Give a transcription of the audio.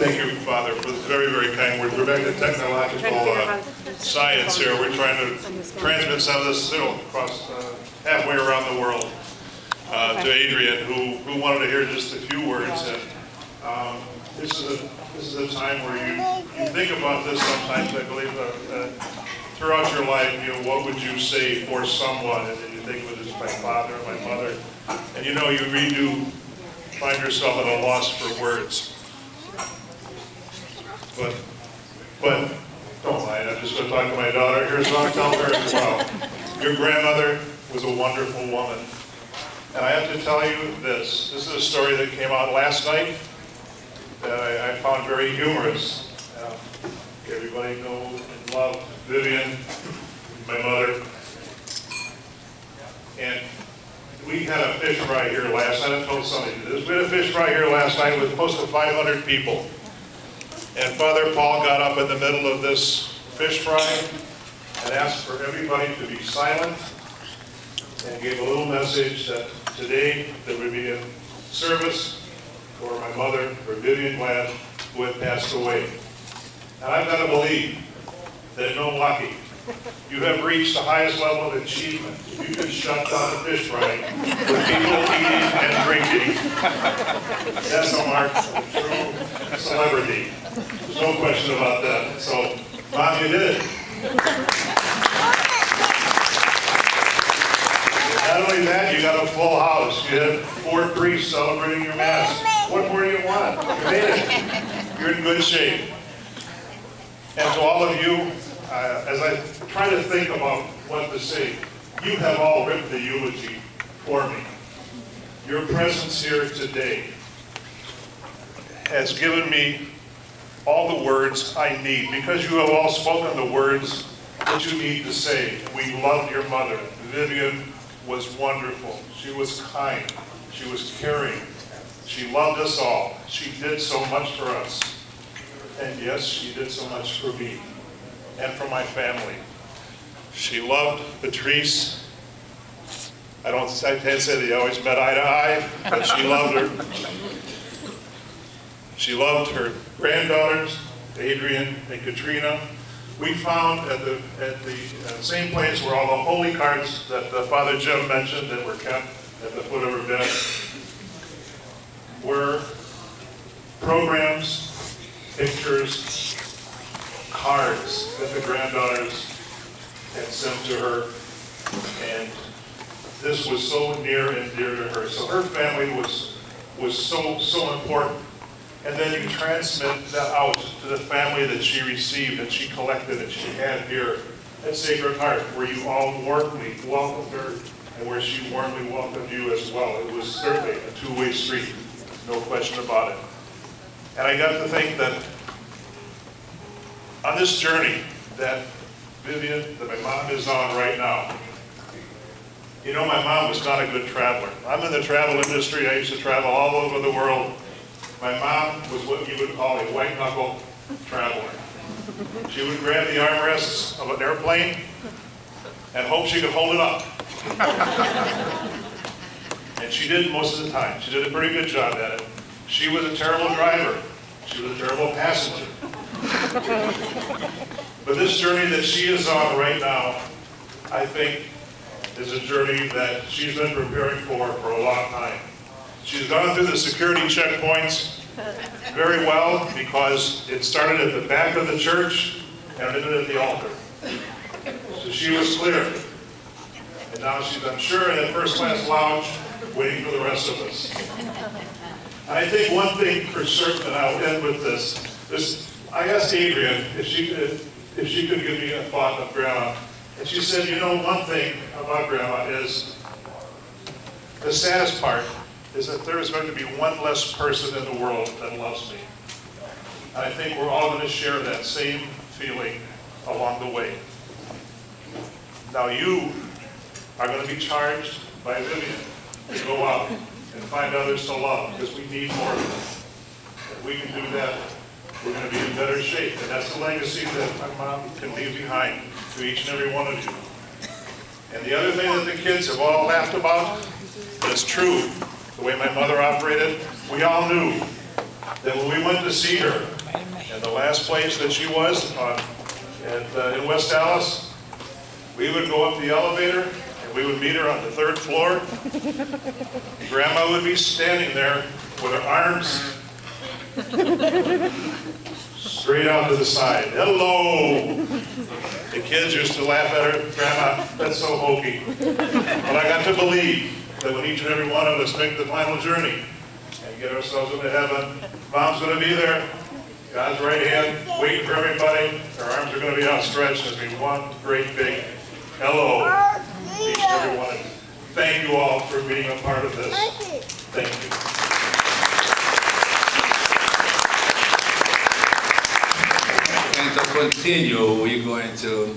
Thank you, Father, for this very, very kind words. We're back to technological science here. We're trying to transmit some of this across halfway around the world to Adrian, who wanted to hear just a few words. And this is a time where you think about this sometimes. I believe throughout your life, what would you say for someone? And then you think of it as my father, my mother, and you really do find yourself at a loss for words. But don't mind, I'm just going to talk to my daughter here, so I'll tell her as well. Your grandmother was a wonderful woman. And I have to tell you this. This is a story that came out last night that I found very humorous. Everybody knows and loves Vivian, my mother. And we had a fish fry here last night. I told somebody this. We had a fish fry here last night with close to 500 people. And Father Paul got up in the middle of this fish fry and asked for everybody to be silent and gave a little message that today there would be a service for my mother, for Vivian Glad, who had passed away. And I've got to believe that in Milwaukee, you have reached the highest level of achievement. You can shut down a fish fry with people eating and drinking. That's a mark of a true celebrity. There's no question about that. So, Mom, you did it. Not only that, you got a full house. You had 4 priests celebrating your Mass. What more do you want? You made it. You're in good shape. And to all of you, as I try to think about what to say, you have all written the eulogy for me. Your presence here today has given me all the words I need, because you have all spoken the words that you need to say. We loved your mother. Vivian was wonderful. She was kind. She was caring. She loved us all. She did so much for us. And yes, she did so much for me and for my family. She loved Patrice. I can't say they always met eye to eye, but she loved her. She loved her granddaughters, Adrian and Katrina. We found at the same place where all the holy cards that Father Jim mentioned that were kept at the foot of her bed were programs, pictures, cards that the granddaughters had sent to her, and this was so near and dear to her. So her family was so important. And then you transmit that out to the family that she received and she collected and she had here at Sacred Heart, where you all warmly welcomed her and where she warmly welcomed you as well. It was certainly a two-way street, no question about it. And I got to think that on this journey that Vivian, that my mom is on right now, my mom was not a good traveler. I'm in the travel industry. I used to travel all over the world. My mom was what you would call a white-knuckle traveler. She would grab the armrests of an airplane and hope she could hold it up. And she did most of the time. She did a pretty good job at it. She was a terrible driver. She was a terrible passenger. But this journey that she is on right now, I think, is a journey that she's been preparing for a long time. She's gone through the security checkpoints very well, because it started at the back of the church and ended at the altar. So she was clear. And now she's, I'm sure, in a first-class lounge waiting for the rest of us. And I think one thing for certain, and I'll end with this, I asked Adrian if she could give me a thought of Grandma. And she said, one thing about Grandma is the saddest part is that there is going to be one less person in the world that loves me. And I think we're all going to share that same feeling along the way. Now you are going to be charged by Vivian to go out and find others to love, because we need more of them. If we can do that, we're going to be in better shape. And that's the legacy that my mom can leave behind to each and every one of you. And the other thing that the kids have all laughed about, and it's true, the way my mother operated, we all knew that when we went to see her, and the last place that she was in West Dallas, we would go up the elevator and we would meet her on the 3rd floor. Grandma would be standing there with her arms straight out to the side. Hello! The kids used to laugh at her. Grandma, that's so hokey. But I got to believe that when each and every one of us make the final journey and get ourselves into heaven, Mom's going to be there. God's right hand, waiting for everybody. Our arms are going to be outstretched. There's going to be one great big hello to each and every one. Thank you all for being a part of this. Thank you. And to continue, we're going to